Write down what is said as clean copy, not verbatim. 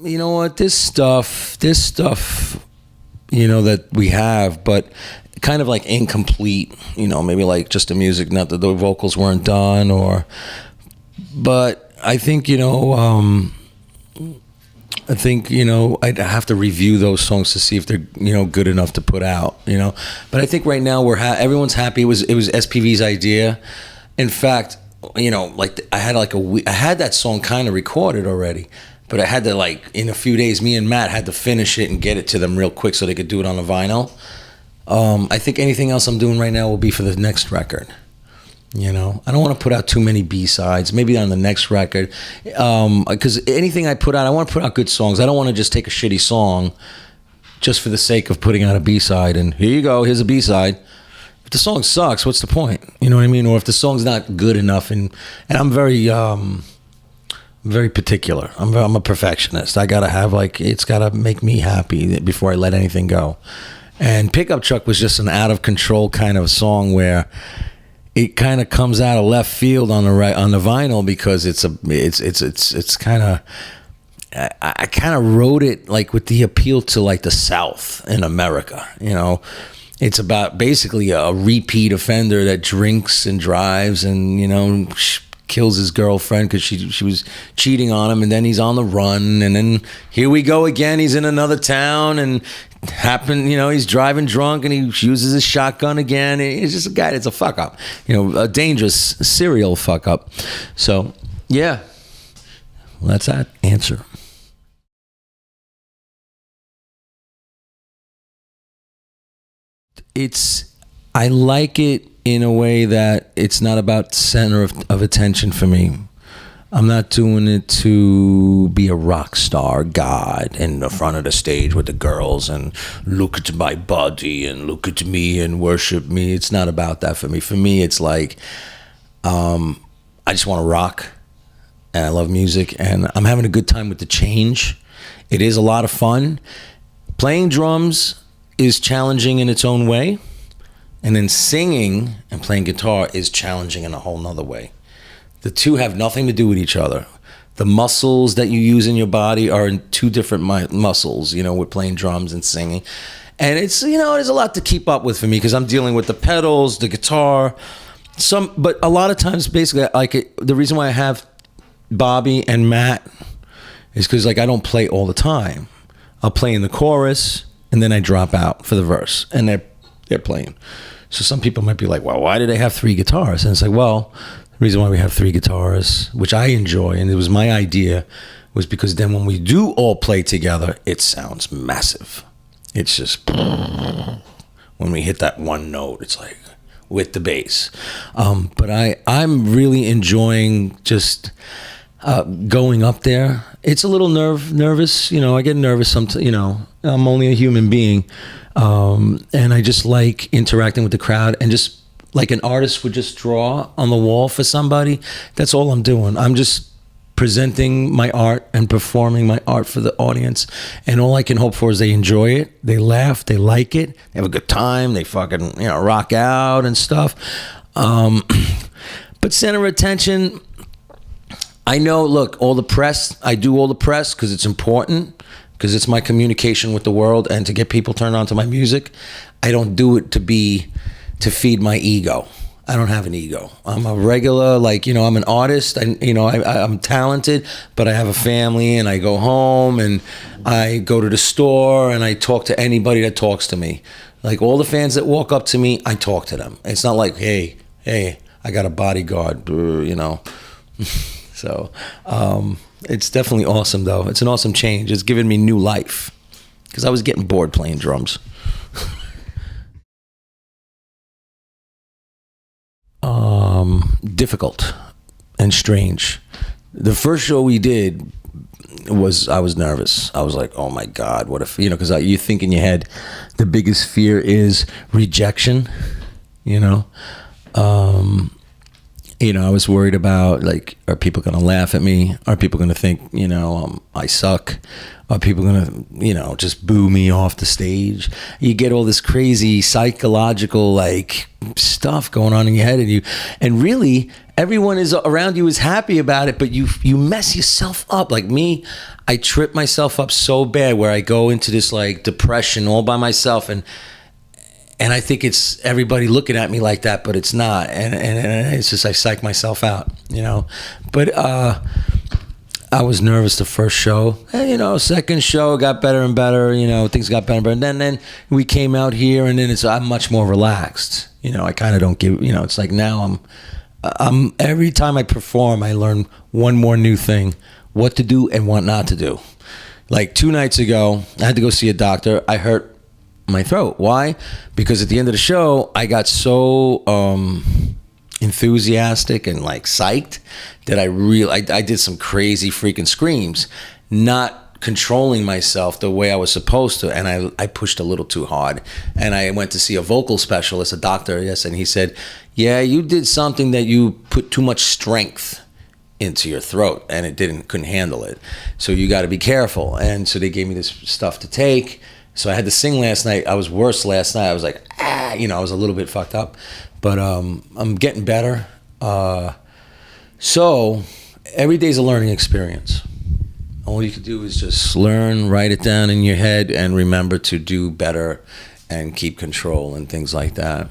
You know what? This stuff, that we have, but kind of like incomplete, maybe like just the music, not that the vocals weren't done but I think, I'd have to review those songs to see if they're, good enough to put out, but I think right now everyone's happy. It was SPV's idea. In fact, I had that song kind of recorded already, but I had to, in a few days, me and Matt had to finish it and get it to them real quick so they could do it on the vinyl. I think anything else I'm doing right now will be for the next record. I don't want to put out too many B-sides, maybe on the next record. Because anything I put out, I want to put out good songs. I don't want to just take a shitty song just for the sake of putting out a B-side and here you go, here's a B-side. If the song sucks, what's the point? You know what I mean? Or if the song's not good enough, and I'm very particular. I'm a perfectionist. I gotta have it's gotta make me happy before I let anything go. And Pickup Truck was just an out of control kind of song where it kind of comes out of left field on the vinyl because it's kind of. I kind of wrote it with the appeal to the South in America. It's about basically a repeat offender that drinks and drives and, kills his girlfriend because she was cheating on him, and then he's on the run, and then here we go again. He's in another town and he's driving drunk and he uses his shotgun again. It's just a guy that's a fuck up, a dangerous serial fuck up. So, yeah, well, that's that answer. I like it in a way that it's not about center of attention for me. I'm not doing it to be a rock star god in the front of the stage with the girls and look at my body and look at me and worship me. It's not about that for me. For me, it's I just want to rock, and I love music, and I'm having a good time with the change. It is a lot of fun. Playing drums is challenging in its own way, and then singing and playing guitar is challenging in a whole nother way. The two have nothing to do with each other. The muscles that you use in your body are in two different muscles, with playing drums and singing. And it's, there's a lot to keep up with for me because I'm dealing with the pedals, the guitar, but a lot of times basically the reason why I have Bobby and Matt is because I don't play all the time. I'll play in the chorus and then I drop out for the verse and they're playing. So some people might be like, well, why do they have three guitars? And it's well, the reason why we have three guitars, which I enjoy, and it was my idea, was because then when we do all play together, it sounds massive. It's just, when we hit that one note, it's with the bass. But I'm really enjoying just going up there. It's a little nervous, I get nervous sometimes, I'm only a human being. And I just like interacting with the crowd, and just like an artist would just draw on the wall for somebody. That's all I'm doing. I'm just presenting my art and performing my art for the audience. And all I can hope for is they enjoy it. They laugh. They like it. They have a good time. They fucking, rock out and stuff. But center of attention, I know, look, I do all the press because it's important, because it's my communication with the world and to get people turned on to my music. I don't do it to feed my ego. I don't have an ego. I'm a regular, I'm an artist. I'm talented, but I have a family, and I go home and I go to the store and I talk to anybody that talks to me. All the fans that walk up to me, I talk to them. It's not hey, I got a bodyguard, So, it's definitely awesome, though. It's an awesome change. It's given me new life because I was getting bored playing drums. Difficult and strange. The first show we did I was nervous. I was like, oh my God, what if, because you think in your head, the biggest fear is rejection, I was worried about are people going to laugh at me? Are people going to think, I suck? Are people going to, just boo me off the stage? You get all this crazy psychological stuff going on in your head, and really everyone is around you is happy about it, but you mess yourself up. Like me, I trip myself up so bad where I go into this like depression all by myself, and I think it's everybody looking at me like that, but it's not, and it's just I psych myself out, you know. But I was nervous the first show, and, you know, second show got better and better, you know, things got better and better, and then we came out here, and then I'm much more relaxed, you know. I kind of don't give, you know, it's like now I'm every time I perform, I learn one more new thing, what to do and what not to do. Like 2 nights ago, I had to go see a doctor. I hurt my throat. Why? Because at the end of the show, I got so enthusiastic and like psyched that I did some crazy freaking screams, not controlling myself the way I was supposed to, and I pushed a little too hard. And I went to see a vocal specialist, a doctor, yes, and he said, yeah, you did something that you put too much strength into your throat, and it couldn't handle it. So you got to be careful. And so they gave me this stuff to take. So I had to sing last night. I was worse last night. I was like, you know, I was a little bit fucked up, but I'm getting better. So every day's a learning experience. All you can do is just learn, write it down in your head, and remember to do better and keep control and things like that.